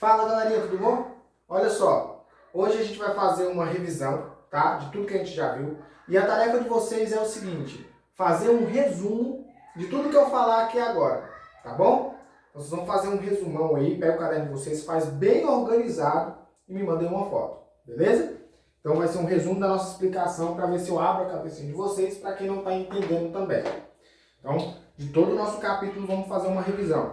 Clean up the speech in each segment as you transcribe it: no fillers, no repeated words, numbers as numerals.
Fala galerinha, tudo bom? Olha só, hoje a gente vai fazer uma revisão, tá? De tudo que a gente já viu. E a tarefa de vocês é o seguinte, fazer um resumo de tudo que eu falar aqui agora, tá bom? Então, vocês vão fazer um resumão aí, pega o caderno de vocês, faz bem organizado e me mandem uma foto, beleza? Então vai ser um resumo da nossa explicação para ver se eu abro a cabecinha de vocês, para quem não está entendendo também. Então, de todo o nosso capítulo, vamos fazer uma revisão.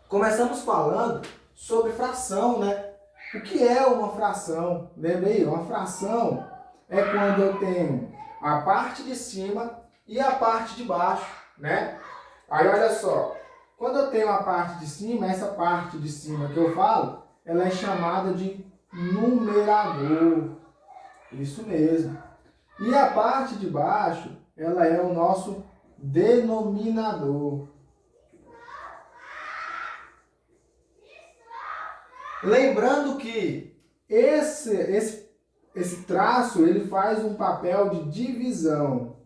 Começamos falando sobre fração, né? O que é uma fração? Lembra aí? Uma fração é quando eu tenho a parte de cima e a parte de baixo, né? Aí olha só, quando eu tenho a parte de cima, essa parte de cima que eu falo, ela é chamada de numerador. Isso mesmo. E a parte de baixo, ela é o nosso denominador. Lembrando que esse traço, ele faz um papel de divisão,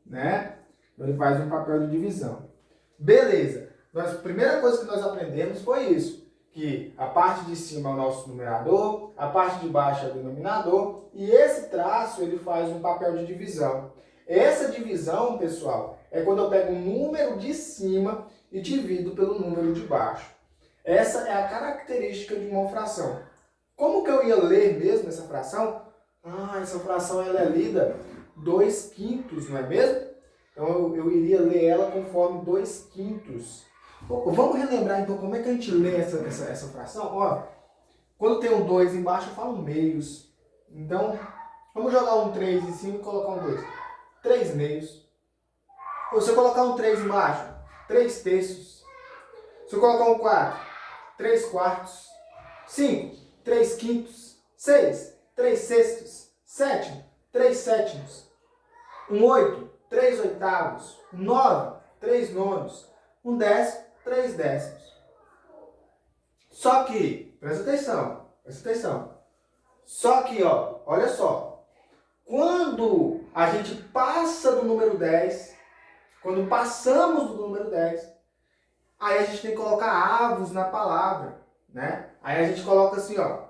né? Ele faz um papel de divisão. Beleza. A primeira coisa que nós aprendemos foi isso, que a parte de cima é o nosso numerador, a parte de baixo é o denominador, e esse traço, ele faz um papel de divisão. Essa divisão, pessoal, é quando eu pego o número de cima e divido pelo número de baixo. Essa é a característica de uma fração. Como que eu ia ler mesmo essa fração? Essa fração ela é lida 2/5, não é mesmo? Então eu iria ler ela conforme 2/5. Vamos relembrar então como é que a gente lê essa fração? Ó, quando tem um 2 embaixo eu falo meios. Então, vamos jogar um 3 em cima e colocar um 2. 3 meios. Ou se eu colocar um 3 embaixo, 3 terços. Se eu colocar um 4, 3 quartos. 5, 3 quintos. 6, 3 sextos. 7, 3 sétimos. Um 8, 3 oitavos. Um 9, 3 nonos. Um 10, 3 décimos. Só que, presta atenção. Só que, ó, olha só. Quando a gente passa do número 10, quando passamos do número 10, aí a gente tem que colocar avos na palavra, né? Aí a gente coloca assim, ó,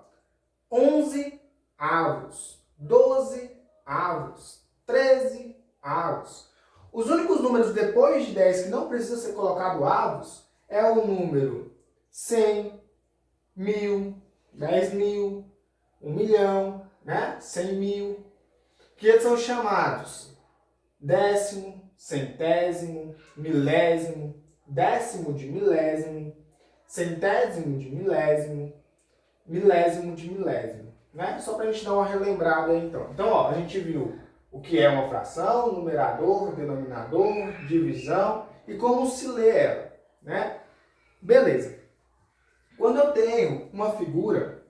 11 avos, 12 avos, 13 avos. Os únicos números depois de 10 que não precisa ser colocado avos é o número 100, 1000, 10.000, 1 milhão, né? 100 mil, que são chamados décimo, centésimo, milésimo, décimo de milésimo, centésimo de milésimo, milésimo de milésimo, né? Só para a gente dar uma relembrada aí, então. Então, ó, a gente viu o que é uma fração, numerador, denominador, divisão e como se lê ela, né? Beleza. Quando eu tenho uma figura,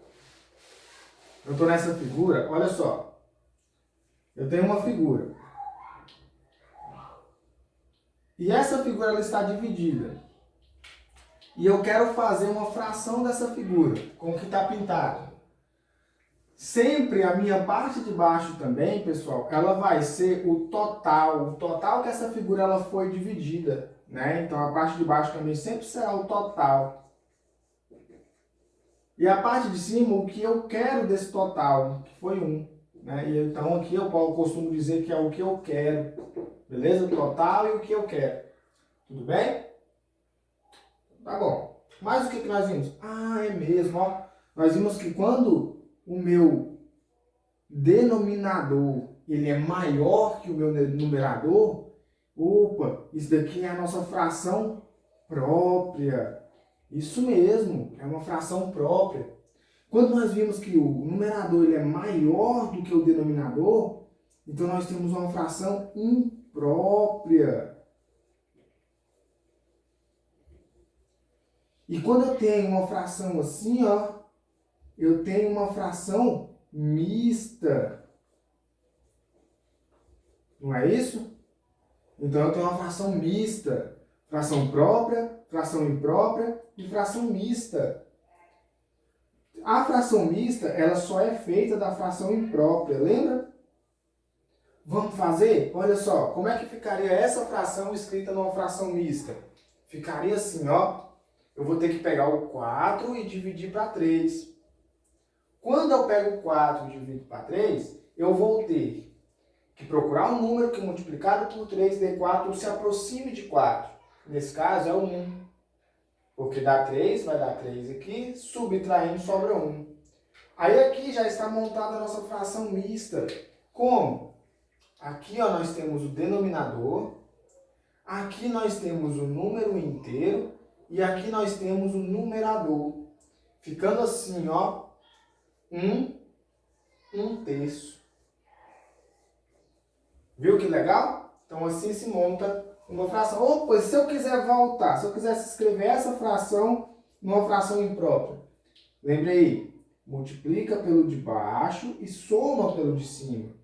eu estou nessa figura, olha só, eu tenho uma figura. E essa figura ela está dividida. E eu quero fazer uma fração dessa figura, com o que está pintado. Sempre a minha parte de baixo também, pessoal, ela vai ser o total que essa figura ela foi dividida, né? Então a parte de baixo também sempre será o total. E a parte de cima, o que eu quero desse total, que foi 1. Né? E então aqui eu costumo dizer que é o que eu quero, beleza? O total e o que eu quero. Tudo bem? Tá bom. Mas o que nós vimos? É mesmo, ó. Nós vimos que quando o meu denominador ele é maior que o meu numerador, opa, isso daqui é a nossa fração própria. Isso mesmo, é uma fração própria. Quando nós vimos que o numerador ele é maior do que o denominador, então nós temos uma fração imprópria. E quando eu tenho uma fração assim, ó, eu tenho uma fração mista. Não é isso? Então eu tenho uma fração mista. Fração própria, fração imprópria e fração mista. A fração mista, ela só é feita da fração imprópria, lembra? Vamos fazer? Olha só, como é que ficaria essa fração escrita numa fração mista? Ficaria assim, ó. eu vou ter que pegar o 4 e dividir para 3. Quando eu pego o 4 e divido para 3, eu vou ter que procurar um número que multiplicado por 3 dê 4 se aproxime de 4. Nesse caso é o 1. Porque dá 3, vai dar 3 aqui, subtraindo sobra 1. Aí aqui já está montada a nossa fração mista. Como? Aqui ó, nós temos o denominador, aqui nós temos o número inteiro e aqui nós temos o numerador. Ficando assim, ó, 1/3. Viu que legal? Então assim se monta uma fração. Opa, se eu quiser voltar, se eu quisesse escrever essa fração numa fração imprópria, lembre aí, multiplica pelo de baixo e soma pelo de cima.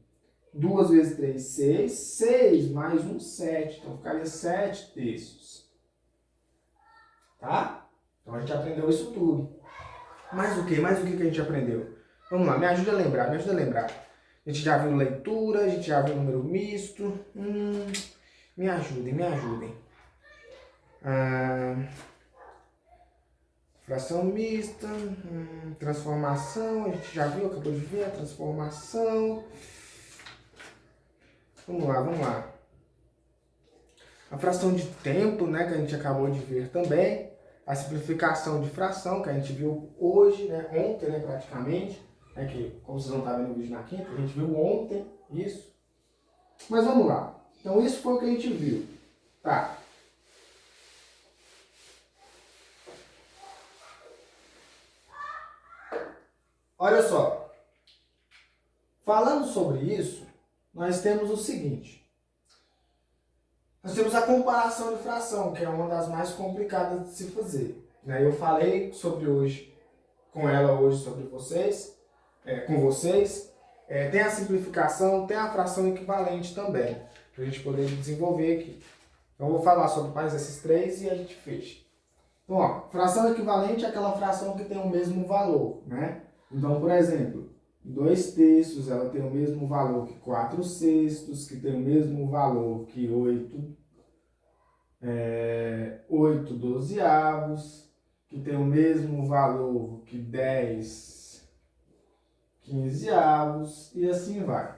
2 vezes 3, 6. 6 mais 1, 7. Então ficaria 7/3. Tá? Então a gente aprendeu isso tudo. Mais o que? Mais o que a gente aprendeu? Vamos lá, me ajuda a lembrar, me ajuda a lembrar. A gente já viu leitura, a gente já viu número misto. Me ajudem, me ajudem. Fração mista, transformação, a gente já viu, acabou de ver a transformação. Vamos lá, vamos lá. A fração de tempo, né, que a gente acabou de ver também. A simplificação de fração, que a gente viu hoje, né, ontem, né, praticamente. É que, como vocês não estavam vendo o vídeo na quinta, a gente viu ontem isso. Mas vamos lá. Então, isso foi o que a gente viu. Tá. Olha só. Falando sobre isso, nós temos o seguinte. Nós temos a comparação de fração, que é uma das mais complicadas de se fazer. Eu falei sobre hoje, com ela hoje sobre vocês, com vocês. Tem a simplificação, tem a fração equivalente também, para a gente poder desenvolver aqui. Então, eu vou falar sobre mais esses três e a gente fecha. Então, ó, fração equivalente é aquela fração que tem o mesmo valor, né? Então, por exemplo, 2/3 ela tem o mesmo valor que 4/6, que tem o mesmo valor que 8/12, que tem o mesmo valor que 10/15 e assim vai.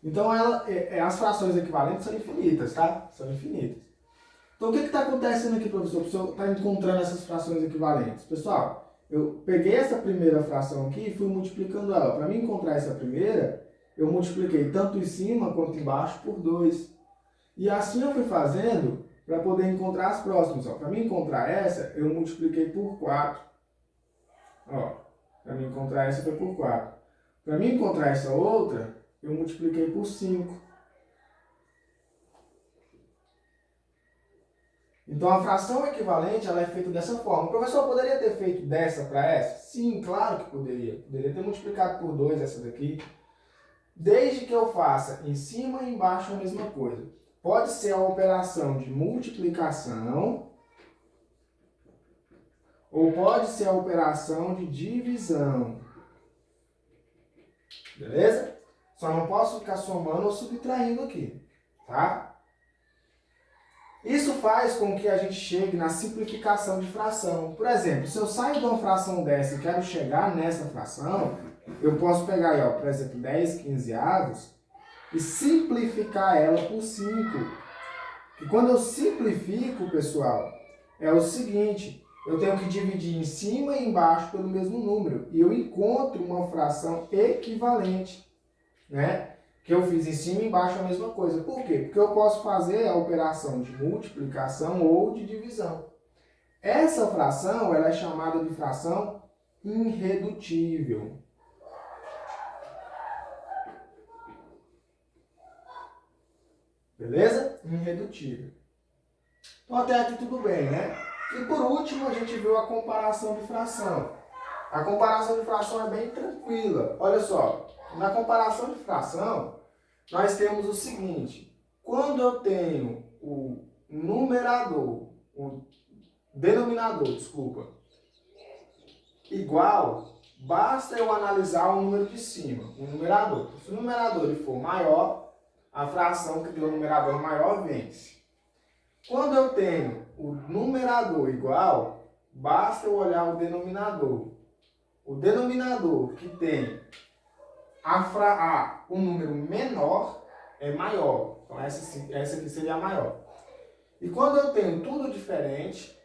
Então, as frações equivalentes são infinitas, tá? São infinitas. Então, o que está acontecendo aqui, professor? O professor está encontrando essas frações equivalentes. Pessoal, eu peguei essa primeira fração aqui e fui multiplicando ela. Para mim encontrar essa primeira, eu multipliquei tanto em cima quanto embaixo por 2. E assim eu fui fazendo para poder encontrar as próximas. Para mim encontrar essa, eu multipliquei por 4. Para mim encontrar essa foi por 4. Para mim encontrar essa outra, eu multipliquei por 5. Então a fração equivalente ela é feita dessa forma. O professor poderia ter feito dessa para essa? Sim, claro que poderia. Poderia ter multiplicado por 2 essa daqui. Desde que eu faça em cima e embaixo a mesma coisa. Pode ser a operação de multiplicação ou pode ser a operação de divisão. Beleza? Só não posso ficar somando ou subtraindo aqui, tá? Isso faz com que a gente chegue na simplificação de fração. Por exemplo, se eu saio de uma fração dessa e quero chegar nessa fração, eu posso pegar aí, ó, por exemplo, 10/15 e simplificar ela por 5. E quando eu simplifico, pessoal, é o seguinte, eu tenho que dividir em cima e embaixo pelo mesmo número. E eu encontro uma fração equivalente, né? Que eu fiz em cima e embaixo a mesma coisa. Por quê? Porque eu posso fazer a operação de multiplicação ou de divisão. Essa fração ela é chamada de fração irredutível. Beleza? Irredutível. Então até aqui tudo bem, né? E por último a gente viu a comparação de fração. A comparação de fração é bem tranquila. Olha só, na comparação de fração, nós temos o seguinte. Quando eu tenho o denominador, igual, basta eu analisar o número de cima, o numerador. Se o numerador for maior, a fração que deu o numerador maior vence. Quando eu tenho o numerador igual, basta eu olhar o denominador. O denominador que tem um número menor é maior. Então essa aqui seria a maior. E quando eu tenho tudo diferente,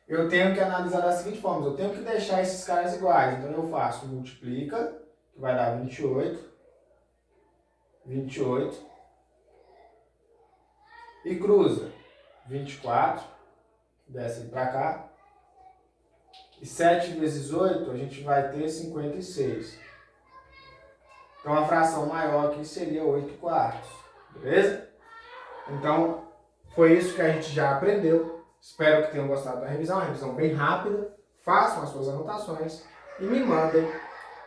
eu tenho que analisar da seguinte forma: eu tenho que deixar esses caras iguais. Então eu faço multiplica, que vai dar 28, e cruza 24, desce para cá, e 7 vezes 8 a gente vai ter 56. Então a fração maior aqui seria 8 quartos, beleza? Então foi isso que a gente já aprendeu. Espero que tenham gostado da revisão, uma revisão bem rápida. Façam as suas anotações e me mandem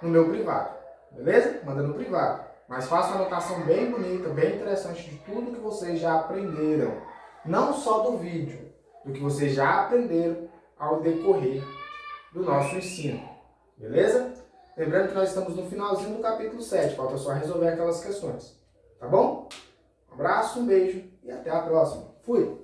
no meu privado, beleza? Manda no privado. Mas façam uma anotação bem bonita, bem interessante de tudo que vocês já aprenderam. Não só do vídeo, do que vocês já aprenderam ao decorrer do nosso ensino, beleza? Lembrando que nós estamos no finalzinho do capítulo 7, falta só resolver aquelas questões, tá bom? Um abraço, um beijo e até a próxima. Fui!